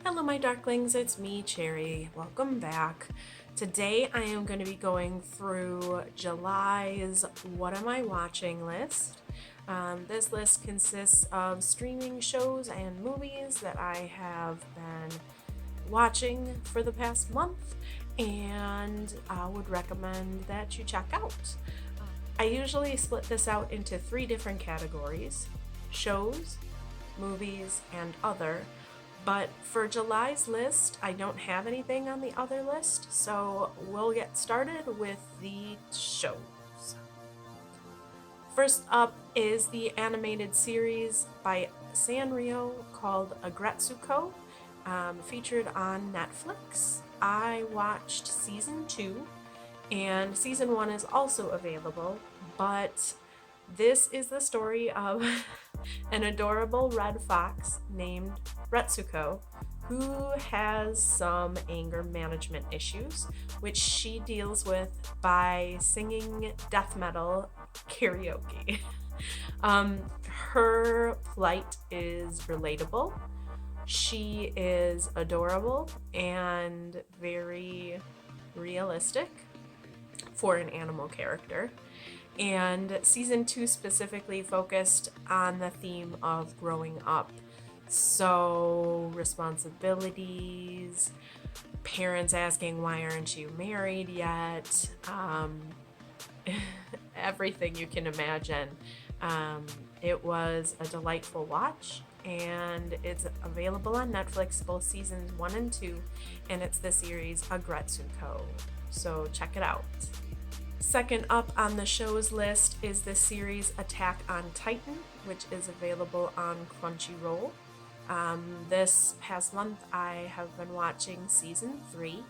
Hello, my darklings, it's me, Cherry. Welcome back. Today I am going to be going through July's What Am I Watching list. This list consists of streaming shows and movies that I have been watching for the past month and I would recommend that you check out. I usually split this out into three different categories: shows, movies, and other. But for July's list, I don't have anything on the other list, so we'll get started with the shows. First up is the animated series by Sanrio called Aggretsuko, featured on Netflix. I watched season 2, and season 1 is also available, but this is the story of an adorable red fox named Retsuko who has some anger management issues, which she deals with by singing death metal karaoke. Her plight is relatable. She is adorable and very realistic for an animal character. And season 2 specifically focused on the theme of growing up. So, responsibilities, parents asking, why aren't you married yet? Everything you can imagine. It was a delightful watch, and it's available on Netflix, both seasons 1 and 2, and it's the series Aggretsuko. So, check it out. Second up on the shows list is the series Attack on Titan, which is available on Crunchyroll. This past month I have been watching season 3.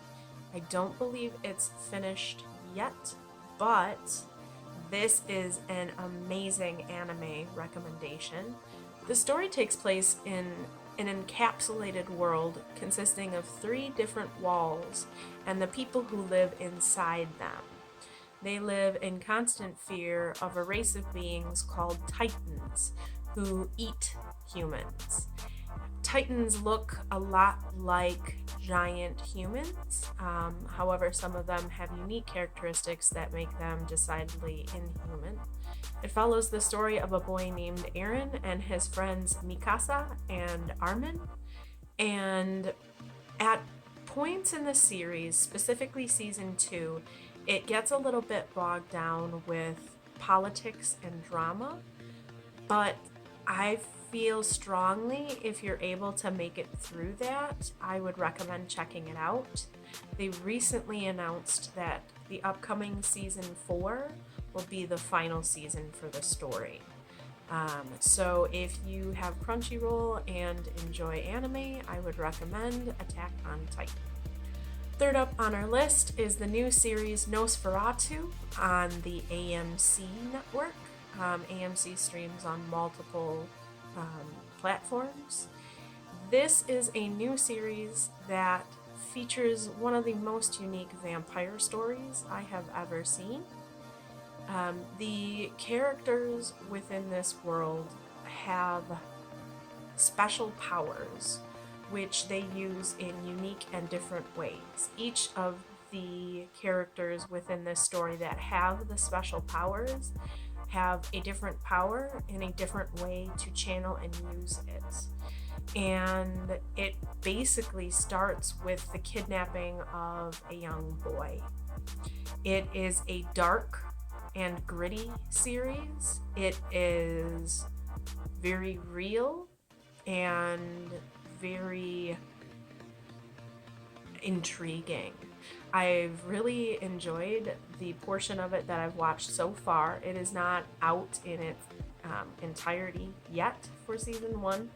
I don't believe it's finished yet, but this is an amazing anime recommendation. The story takes place in an encapsulated world consisting of 3 different walls and the people who live inside them. They live in constant fear of a race of beings called Titans who eat humans. Titans look a lot like giant humans, however, some of them have unique characteristics that make them decidedly inhuman. It follows the story of a boy named Aaron and his friends Mikasa and Armin, and at points in the series, specifically season 2, it gets a little bit bogged down with politics and drama, but I feel strongly if you're able to make it through that, I would recommend checking it out. They recently announced that the upcoming season 4 will be the final season for the story. So if you have Crunchyroll and enjoy anime, I would recommend Attack on Titan. Third up on our list is the new series Nosferatu on the AMC network. AMC streams on multiple platforms. This is a new series that features one of the most unique vampire stories I have ever seen. The characters within this world have special powers which they use in unique and different ways. Each of the characters within this story that have the special powers have a different power and a different way to channel and use it. And it basically starts with the kidnapping of a young boy. It is a dark and gritty series. It is very real and very intriguing. I've really enjoyed the portion of it that I've watched so far. It is not out in its entirety yet for season 1,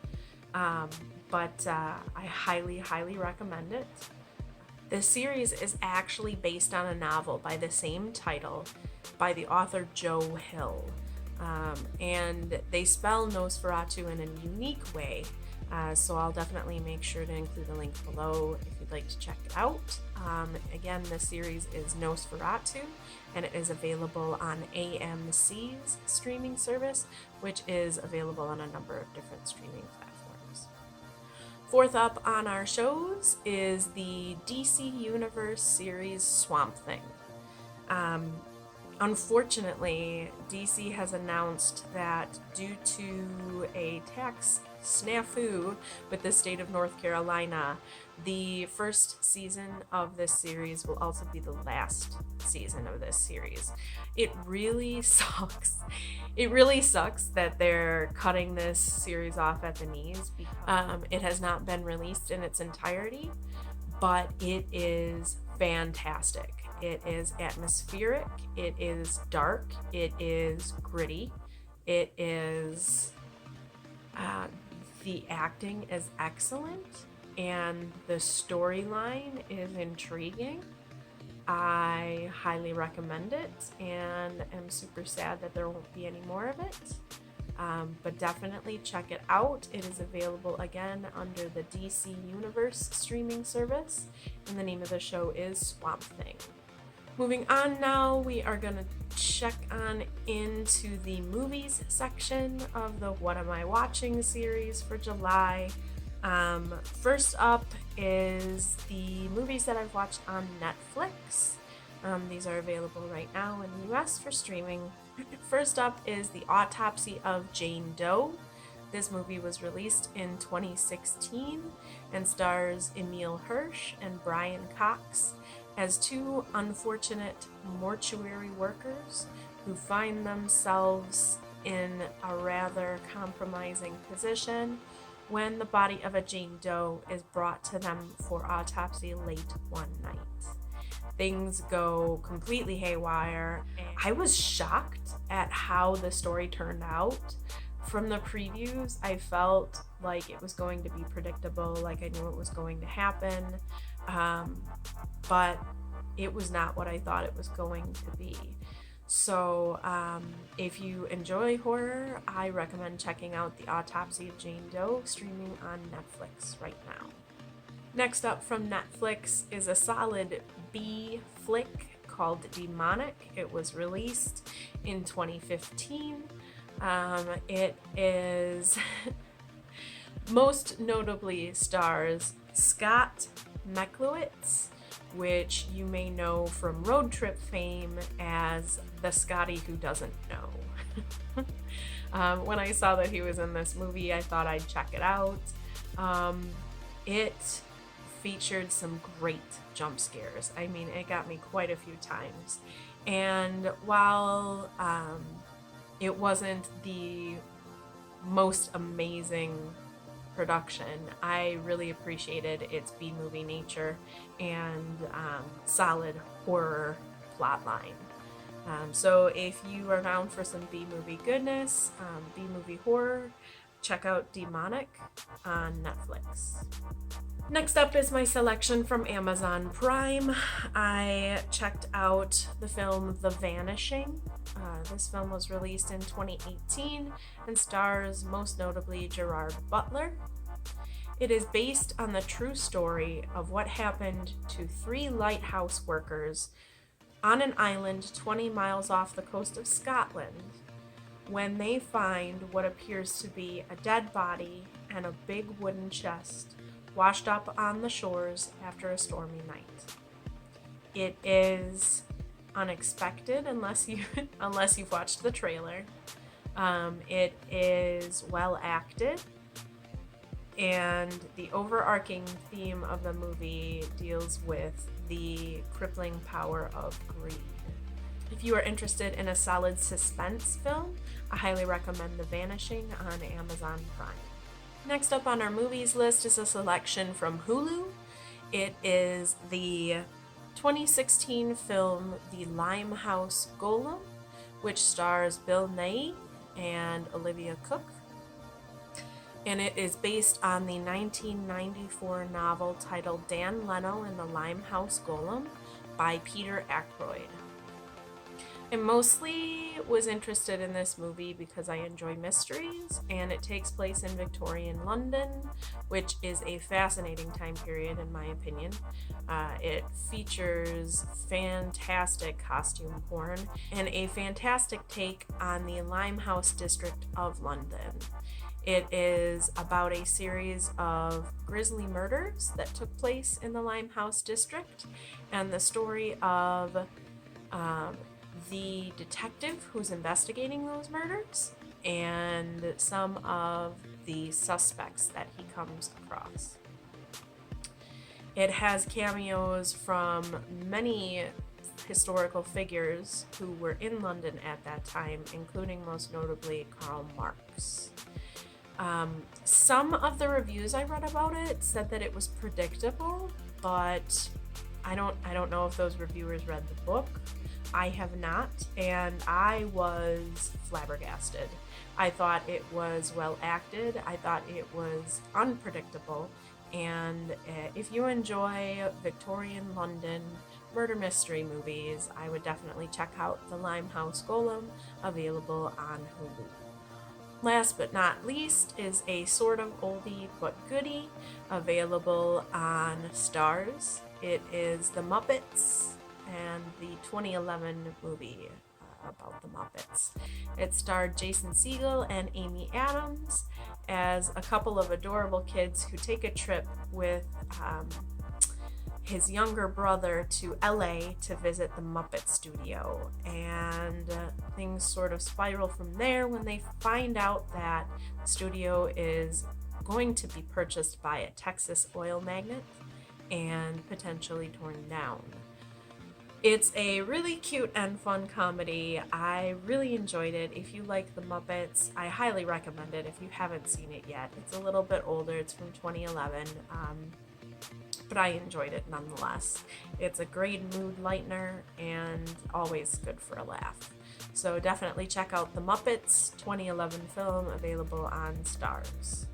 but I highly, highly recommend it. The series is actually based on a novel by the same title by the author Joe Hill. And they spell Nosferatu in a unique way. So I'll definitely make sure to include a link below if you'd like to check it out. Again, the series is Nosferatu, and it is available on AMC's streaming service, which is available on a number of different streaming platforms. Fourth up on our shows is the DC Universe series Swamp Thing. Unfortunately, DC has announced that due to a tax snafu with the state of North Carolina, the first season of this series will also be the last season of this series. It really sucks. It really sucks that they're cutting this series off at the knees. It has not been released in its entirety, but it is fantastic. It is atmospheric, it is dark, it is gritty, it is, the acting is excellent, and the storyline is intriguing. I highly recommend it, and am super sad that there won't be any more of it. But definitely check it out. It is available again under the DC Universe streaming service, and the name of the show is Swamp Thing. Moving on now, we are going to check on into the movies section of the What Am I Watching series for July. First up is the movies that I've watched on Netflix. These are available right now in the US for streaming. First up is The Autopsy of Jane Doe. This movie was released in 2016 and stars Emile Hirsch and Brian Cox as two unfortunate mortuary workers who find themselves in a rather compromising position when the body of a Jane Doe is brought to them for autopsy late one night. Things go completely haywire. I was shocked at how the story turned out. From the previews, I felt like it was going to be predictable, like I knew it was going to happen, but it was not what I thought it was going to be. So if you enjoy horror, I recommend checking out The Autopsy of Jane Doe, streaming on Netflix right now. Next up from Netflix is a solid B flick called Demonic. It was released in 2015. It is most notably stars Scott Mecklewitz, which you may know from Road Trip fame as the Scotty who doesn't know. When I saw that he was in this movie, I thought I'd check it out. It featured some great jump scares. I mean, it got me quite a few times. And while it wasn't the most amazing production, I really appreciated its B-movie nature and solid horror plotline. So if you are down for some B-movie goodness, B-movie horror, check out Demonic on Netflix. Next up is my selection from Amazon Prime. I checked out the film The Vanishing. This film was released in 2018 and stars most notably Gerard Butler. It is based on the true story of what happened to 3 lighthouse workers on an island 20 miles off the coast of Scotland when they find what appears to be a dead body and a big wooden chest washed up on the shores after a stormy night. It is unexpected unless you've watched the trailer. It is well acted, and the overarching theme of the movie deals with the crippling power of greed. If you are interested in a solid suspense film, I highly recommend The Vanishing on Amazon Prime. Next up on our movies list is a selection from Hulu. It is the 2016 film The Limehouse Golem, which stars Bill Nighy and Olivia Cooke. And it is based on the 1994 novel titled Dan Leno and the Limehouse Golem by Peter Ackroyd. I mostly was interested in this movie because I enjoy mysteries, and it takes place in Victorian London, which is a fascinating time period in my opinion. It features fantastic costume porn and a fantastic take on the Limehouse district of London. It is about a series of grisly murders that took place in the Limehouse district, and the story of the detective who's investigating those murders and some of the suspects that he comes across. It has cameos from many historical figures who were in London at that time, including most notably Karl Marx. Some of the reviews I read about it said that it was predictable, but I don't know if those reviewers read the book. I have not, and I was flabbergasted. I thought it was well acted. I thought it was unpredictable. And if you enjoy Victorian London murder mystery movies, I would definitely check out The Limehouse Golem, available on Hulu. Last but not least is a sort of oldie but goodie, available on Starz. It is The Muppets and the 2011 movie about the Muppets. It starred Jason Segel and Amy Adams as a couple of adorable kids who take a trip with his younger brother to LA to visit the Muppet studio, and things sort of spiral from there when they find out that the studio is going to be purchased by a Texas oil magnate and potentially torn down. It's a really cute and fun comedy. I really enjoyed it. If you like the Muppets, I highly recommend it if you haven't seen it yet. It's a little bit older, it's from 2011, but I enjoyed it nonetheless. It's a great mood lightener and always good for a laugh. So definitely check out the Muppets 2011 film, available on Starz.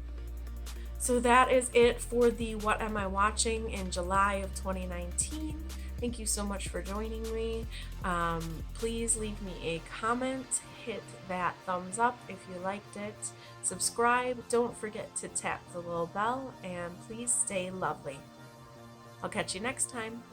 So that is it for the What Am I Watching in July of 2019. Thank you so much for joining me. Please leave me a comment, hit that thumbs up if you liked it, subscribe, don't forget to tap the little bell, and please stay lovely. I'll catch you next time.